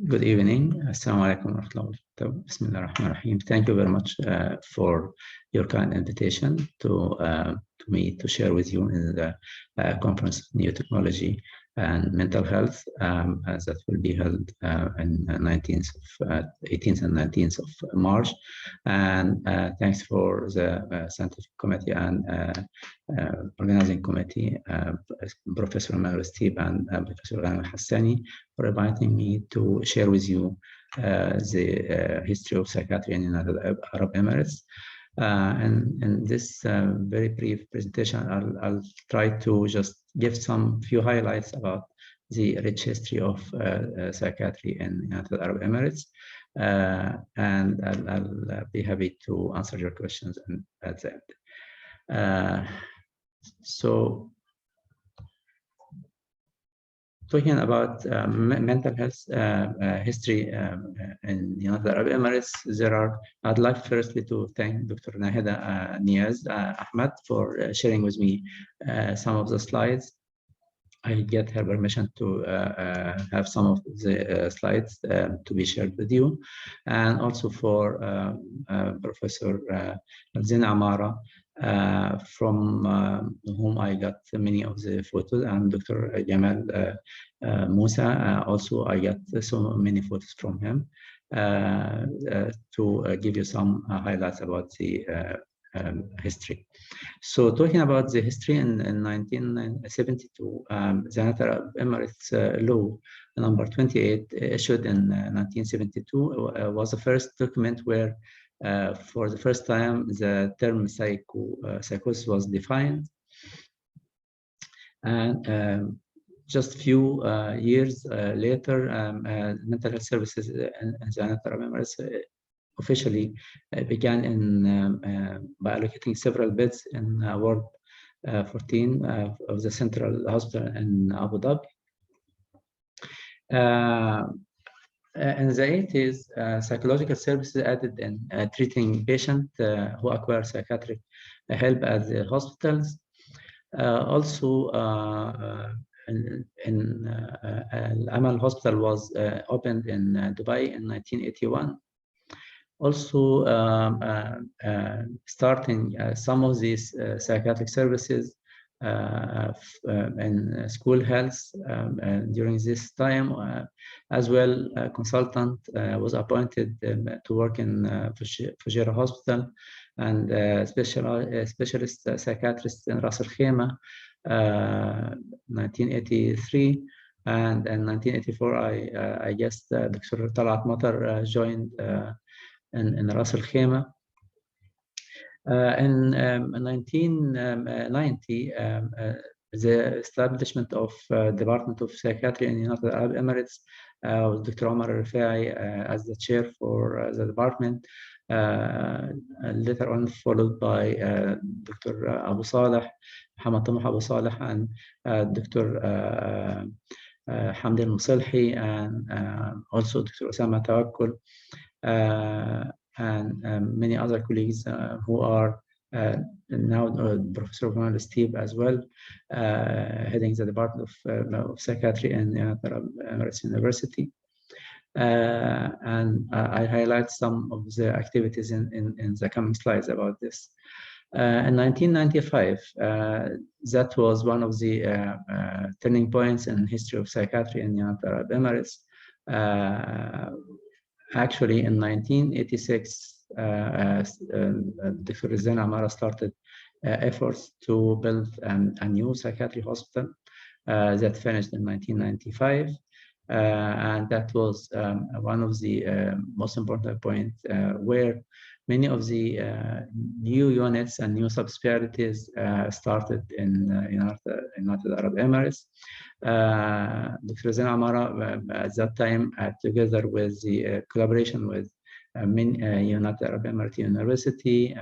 Good evening. Assalamu alaikum wa rahmatullahi wa barakatuh. Bismillah ar-Rahman ar-Rahim. Thank you very much for your kind invitation to me to share with you in the conference of new technology and mental health that will be held in 18th and 19th of March. And thanks for the scientific committee and organizing committee, Professor Emmanuel Steve and Professor Ghanem Hassani, for inviting me to share with you the history of psychiatry in the United Arab Emirates. And in this very brief presentation, I'll try to just give some few highlights about the rich history of psychiatry in the United Arab Emirates. And I'll be happy to answer your questions at the end. So, talking about mental health history in the United Arab Emirates, I'd like firstly to thank Dr. Nahida Niaz Ahmed for sharing with me some of the slides. I get her permission to have some of the slides to be shared with you, and also for Professor Zin Amara, from whom I got many of the photos, and Dr. Jamal Musa, also I got so many photos from him to give you some highlights about the history. So talking about the history in 1972, the United Arab Emirates Law number 28 issued in 1972 was the first document where for the first time the term psychosis was defined. And just few years later, mental health services in the United Arab Emirates officially began by allocating several beds in Ward 14 of the Central Hospital in Abu Dhabi. In the 80s, psychological services added in treating patients who acquire psychiatric help at the hospitals. Also, Al-Amal Hospital was opened in Dubai in 1981. Also, starting some of these psychiatric services in school health during this time, as well. A consultant was appointed to work in Fujairah Hospital, and specialist psychiatrist in Ras Al Khaimah, 1983. And in 1984, I guess Dr. Talat Matar joined in Ras Al Khaimah. In 1990, the establishment of Department of Psychiatry in the United Arab Emirates with Dr. Omar Rifai as the chair for the department, later on followed by Dr. Abu Saleh, Muhammad Tamah Abu Saleh, and Dr. Hamdi Al-Musalhi, and also Dr. Osama Tawakkul, and many other colleagues who are now Professor Emmanuel Steve as well, heading the Department of Psychiatry in Arab Emirates University. And I highlight some of the activities in the coming slides about this. In 1995, that was one of the turning points in history of psychiatry in the Arab Emirates. Actually, in 1986, Dr. Zain Amara started efforts to build a new psychiatry hospital that finished in 1995. And that was one of the most important points where many of the new units and new subspecialties started in United Arab Emirates. Dr. Zain Amara at that time, together with the collaboration with United Arab Emirates University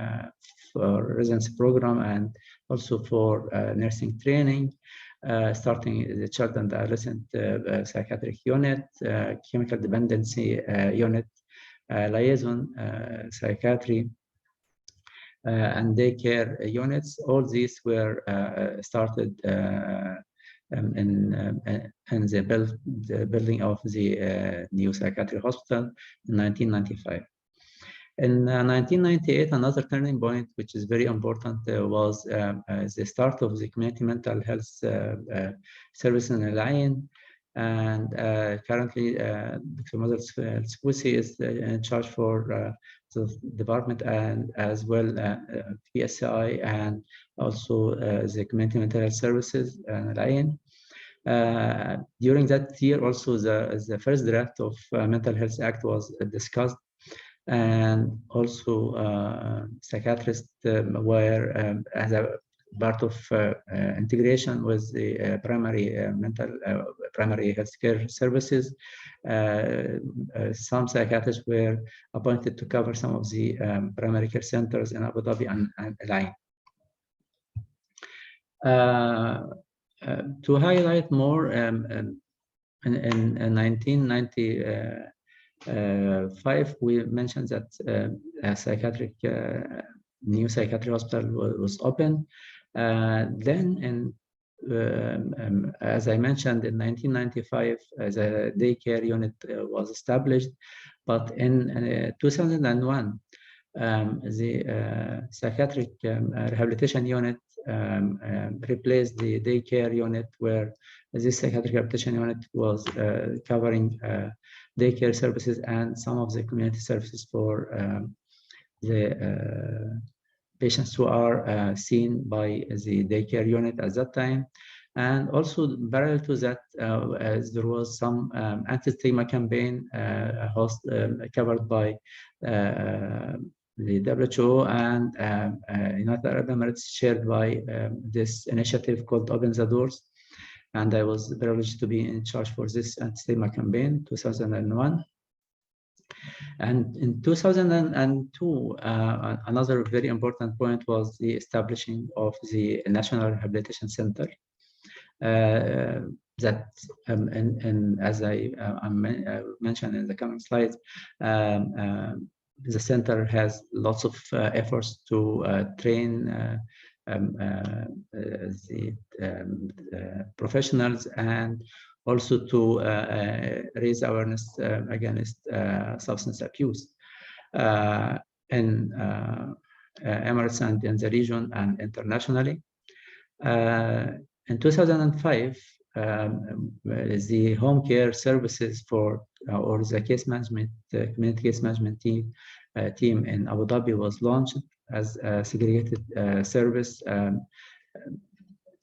for residency program and also for nursing training, starting the child and adolescent psychiatric unit, chemical dependency unit, liaison psychiatry, and daycare units. All these were started the building of the new psychiatric hospital in 1995. In 1998, another turning point, which is very important, was the start of the community mental health service in Al Ain. And currently, Dr. Mazal Squisi is in charge for the department, and as well PSI and also the community mental health services in Al Ain. During that year, also the first draft of Mental Health Act was discussed, and also psychiatrists were as a part of integration with the primary healthcare services. Some psychiatrists were appointed to cover some of the primary care centers in Abu Dhabi and Al Ain. To highlight more, in 1995, we mentioned that a new psychiatric hospital was open. Then, as I mentioned, in 1995, the daycare unit was established. But in 2001, the psychiatric rehabilitation unit replaced the daycare unit, where this psychiatric rehabilitation unit was covering daycare services and some of the community services for the patients who are seen by the daycare unit at that time. And also parallel to that, as there was some anti-stigma campaign covered by the WHO and United Arab Emirates, shared by this initiative called Open the Doors. And I was privileged to be in charge for this anti-stigma campaign, 2001. And in 2002, another very important point was the establishing of the National Rehabilitation Center. That, and as I mentioned in the coming slides, the center has lots of efforts to train the professionals, and also to raise awareness against substance abuse in Emirates and in the region and internationally. In 2005, the home care services for or the case management, community case management team in Abu Dhabi was launched as a segregated service.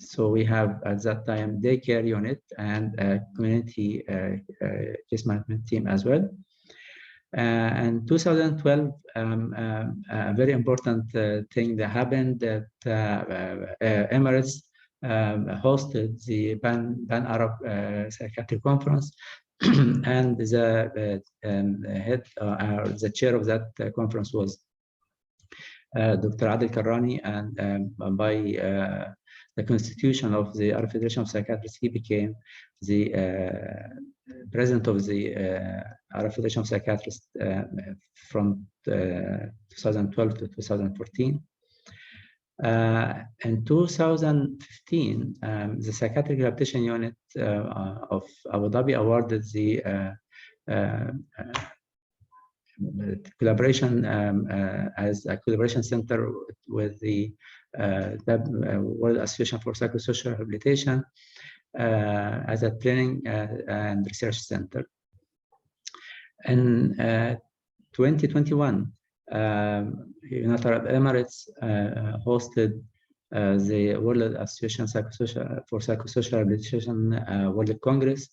So we have at that time daycare unit and a community case management team as well. In 2012, a very important thing that happened, that Emirates hosted the Pan-Arab Psychiatric Conference, and the head or the chair of that conference was Dr. Adil Karrani, and by the constitution of the Arab Federation of Psychiatrists, he became the president of the Arab Federation of Psychiatrists from 2012 to 2014. In 2015, the Psychiatric Rehabilitation Unit of Abu Dhabi awarded the collaboration as a collaboration center with the World Association for Psychosocial Rehabilitation as a training and research center. In 2021, United Arab Emirates hosted the World Association for Psychosocial Rehabilitation World Congress,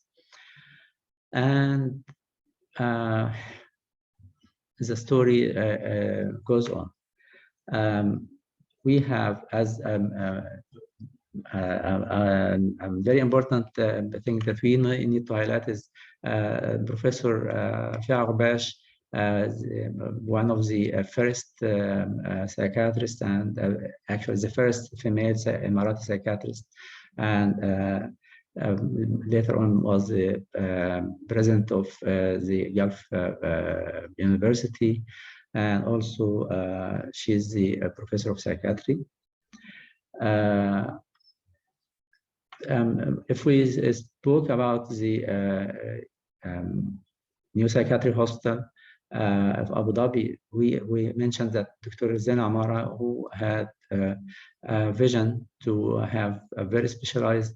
and the story goes on. We have, as a very important thing that we need to highlight, is Professor Fia Ghabash, one of the first psychiatrists, and actually the first female Emirati psychiatrist, and later on was the president of the Gulf University, and also she's the professor of psychiatry. if we spoke about the new psychiatry hospital of Abu Dhabi, we mentioned that Dr. Zain Amara, who had a vision to have a very specialized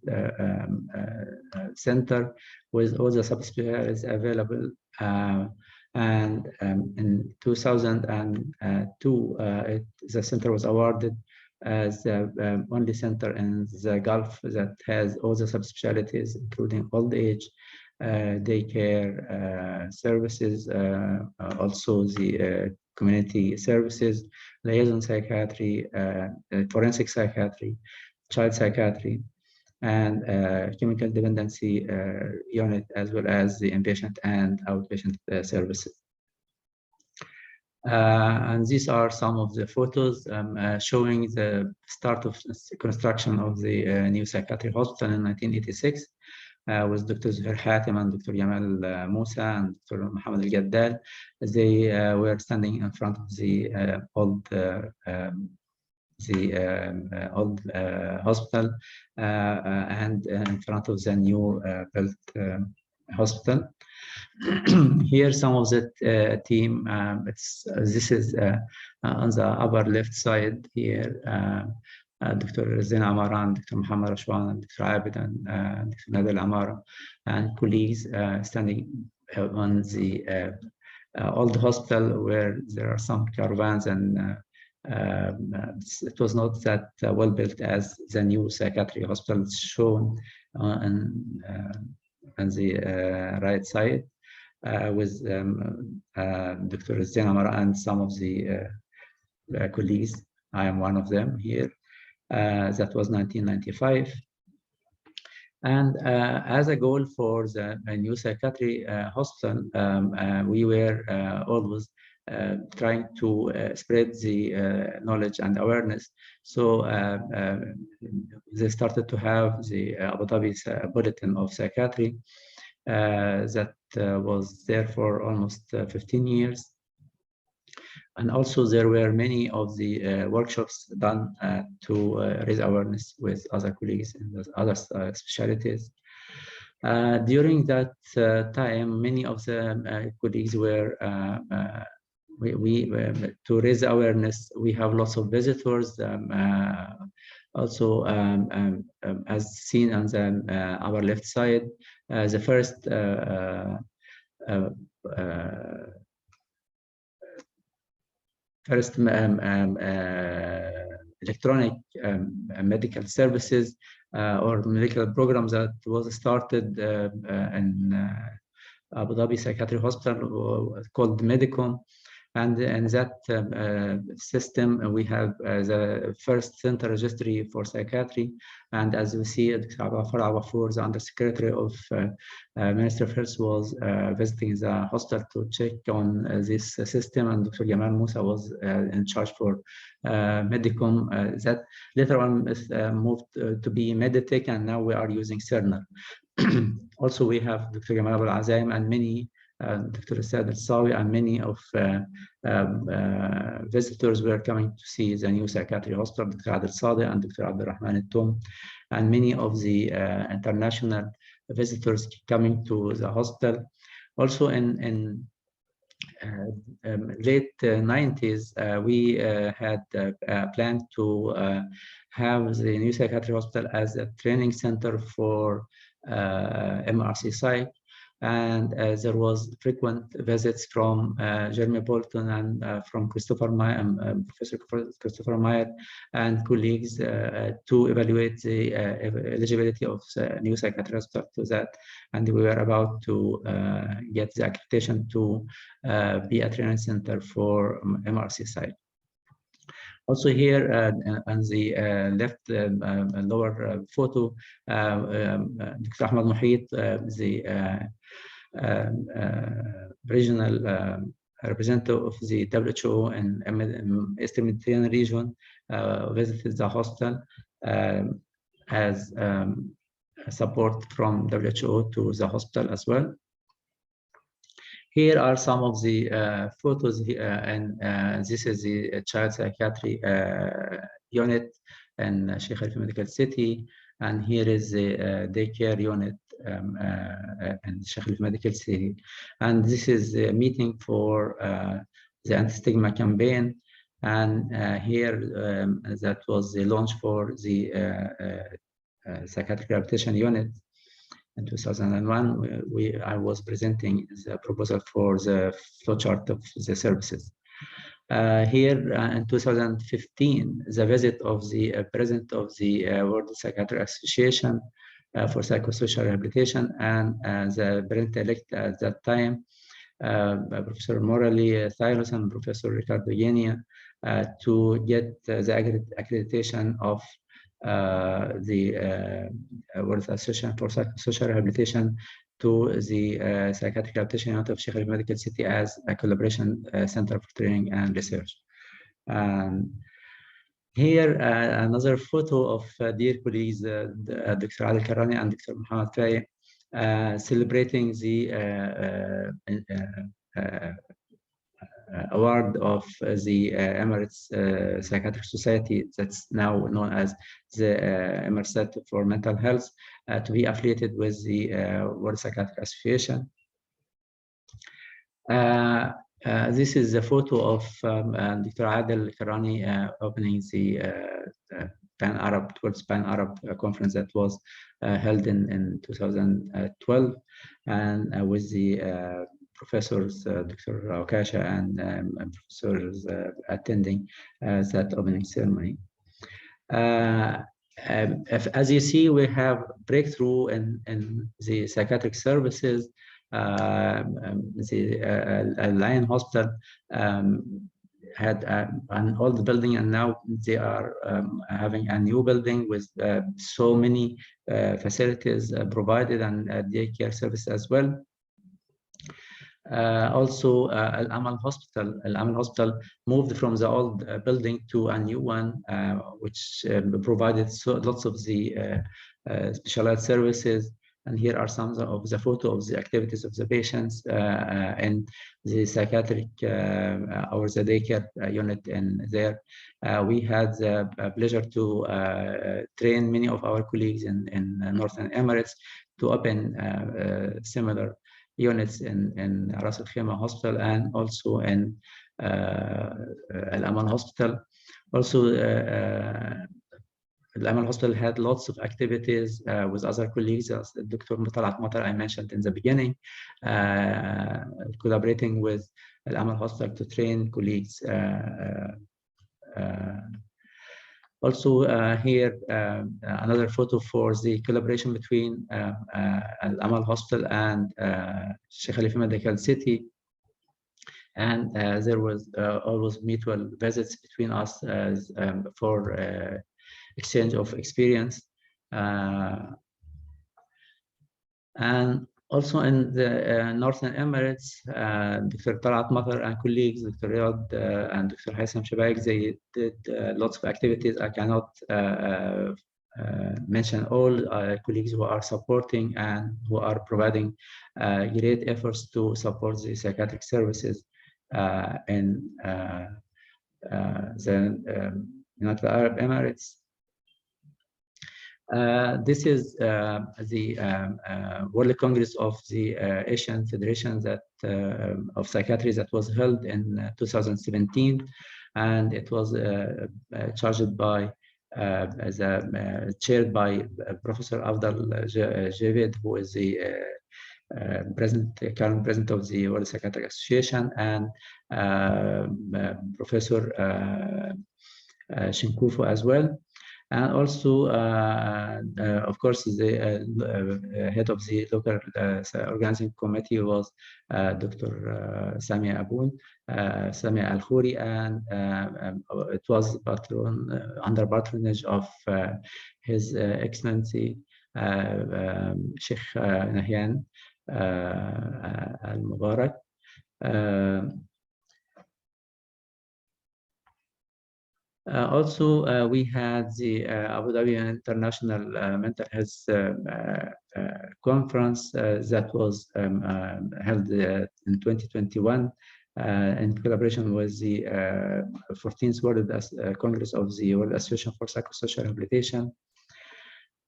center with all the subspecialties available. And in 2002, the center was awarded as the only center in the Gulf that has all the subspecialties, including old age, daycare services, also the community services, liaison psychiatry, forensic psychiatry, child psychiatry, and chemical dependency unit, as well as the inpatient and outpatient services. And these are some of the photos showing the start of construction of the new psychiatric hospital in 1986 with Dr. Zuhair Hatem and Dr. Yamal Musa and Dr. Mohammed Al-Gaddal. They were standing in front of the old hospital and in front of the new built hospital. Here, some of the team. This is on the upper left side here. Dr. Zain Amara and Dr. Muhammad Rashwan and Dr. Abid and Dr. Nadal Amara and colleagues standing on the old hospital where there are some caravans, and it was not that well built as the new psychiatric hospital shown on the right side with Dr. Zain Amara and some of the colleagues. I am one of them here. That was 1995. And as a goal for the new psychiatry hospital, we were always trying to spread the knowledge and awareness. So they started to have the Abu Dhabi Bulletin of Psychiatry that was there for almost 15 years. And also there were many of the workshops done to raise awareness with other colleagues in the other specialties. During that time, many of the colleagues were, to raise awareness, we have lots of visitors. Also, as seen on the our left side, the first electronic medical services or medical programs that was started in Abu Dhabi Psychiatric Hospital called Medicom. And in that system, we have the first center registry for psychiatry. And as you see, Dr. Abafur, the Undersecretary of Ministry of Health, was visiting the hospital to check on this system. And Dr. Yamal Musa was in charge for Medicom. That later on moved to be Meditech, and now we are using Cerner. Also, we have Dr. Gamal Abul Azaim and many Dr. Saad Al-Sawi and many of visitors were coming to see the new psychiatry hospital, Dr. Adel Sadeh and Dr. Abdul Rahman Al-Tum, and many of the international visitors coming to the hospital. Also in late 90s, we had planned to have the new psychiatry hospital as a training center for MRC Psych. And there was frequent visits from Jeremy Bolton and from Christopher Meyer, Professor Christopher Meyer and colleagues to evaluate the eligibility of the new psychiatry hospital to that. And we were about to get the accreditation to be a training center for MRC site. Also here on the left lower photo, Dr. Ahmed Mohit, the regional representative of the WHO in Eastern Mediterranean region, visited the hospital as support from WHO to the hospital as well. Here are some of the photos, and this is the child psychiatry unit in Sheikh Khalifa Medical City. and here is the daycare unit in Sheikh Khalifa Medical City. And this is a meeting for the anti-stigma campaign. And here that was the launch for the psychiatric rehabilitation unit. In 2001, I was presenting the proposal for the flowchart of the services. Here in 2015, the visit of the president of the World Psychiatric Association for Psychosocial Rehabilitation and the president-elect at that time, Professor Morali Thylos and Professor Ricardo Yenia, to get the accreditation of the World Association for Psychosocial Rehabilitation to the Psychiatric Rehabilitation Unit of Sheikh Khalifa Medical City as a collaboration center for training and research. Here, another photo of dear colleagues, Dr. Ali Karani and Dr. Mohammed Faye, celebrating the award of the Emirates Psychiatric Society, that's now known as the Emirates for Mental Health, to be affiliated with the World Psychiatric Association. This is a photo of Dr. Adel Karani opening the Pan-Arab, 12th Pan-Arab conference that was held in 2012, and with the professors, Dr. Raukasha and professors attending that opening ceremony. As you see, we have breakthrough in the psychiatric services. The Lion Hospital had an old building, and now they are having a new building with so many facilities provided and daycare service as well. Also, Al-Amal Hospital moved from the old building to a new one, which provided lots of the specialized services. And here are some of the photos of the activities of the patients in the psychiatric or the daycare unit in there. We had the pleasure to train many of our colleagues in Northern Emirates to open similar units in Ras Al Khaimah Hospital and also in Al-Amal Hospital. Also, Al-Amal Hospital had lots of activities with other colleagues, as Dr. Mutalat Matar I mentioned in the beginning, collaborating with Al-Amal Hospital to train colleagues. Also here, another photo for the collaboration between Al-Amal Hospital and Sheikh Khalifa Medical City. And there was always mutual visits between us for exchange of experience. And also in the Northern Emirates, Dr. Talat Matar and colleagues, Dr. Riyad and Dr. Haitham Shabaik, they did lots of activities. I cannot mention all colleagues who are supporting and who are providing great efforts to support the psychiatric services in the United Arab Emirates. This is the World Congress of the Asian Federation of Psychiatry that was held in 2017, and it was charged by chaired by Professor Afdal Javed, who is the current president of the World Psychiatric Association, and Professor Shinkufu as well. And also, of course, the head of the local organizing committee was Dr. Samia Aboun, Samia Al-Khouri, and it was under patronage of His Excellency Sheikh Nahyan Al-Mubarak. Also, we had the Abu Dhabi International Mental Health Conference that was held in 2021 in collaboration with the 14th World Congress of the World Association for Psychosocial Rehabilitation.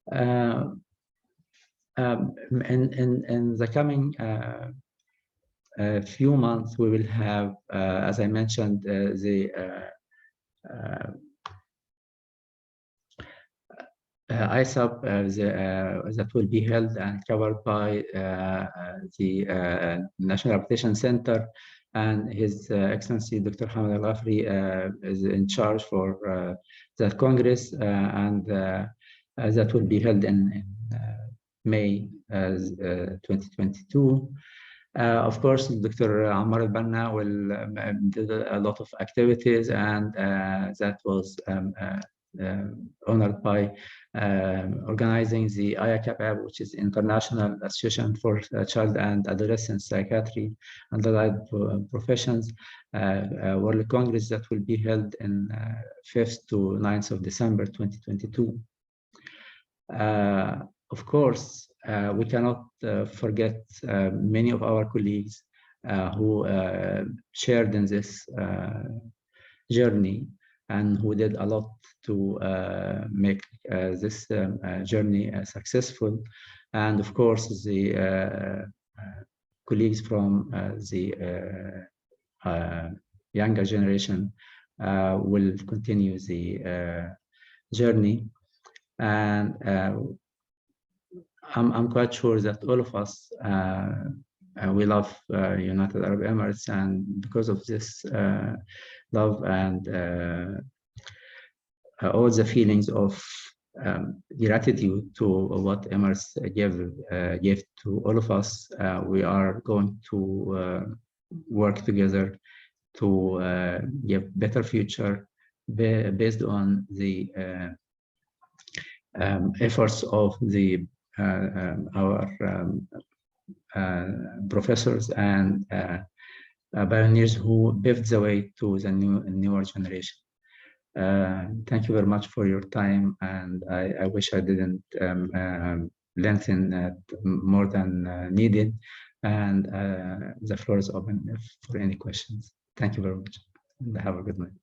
In the coming few months, we will have, as I mentioned, the ISAP that will be held and covered by the National Arbitration Center, and His Excellency Dr. Hamad Al-Ghafri is in charge for that Congress, and that will be held in May 2022. Of course, Dr. Ammar Al-Banna will do a lot of activities, and that was honored by organizing the IACAPAB, which is International Association for Child and Adolescent Psychiatry and Allied Professions World Congress that will be held in 5th to 9th of December 2022. Of course, we cannot forget many of our colleagues who shared in this journey and who did a lot to make this journey successful. And of course, the colleagues from the younger generation will continue the journey. And I'm quite sure that all of us, we love United Arab Emirates, and because of this love and all the feelings of gratitude to what Emirates gave to all of us, we are going to work together to give better future based on the efforts of the our professors and pioneers who paved the way to the newer generation. Thank you very much for your time, and I wish I didn't lengthen more than needed. And the floor is open for any questions. Thank you very much, and have a good night.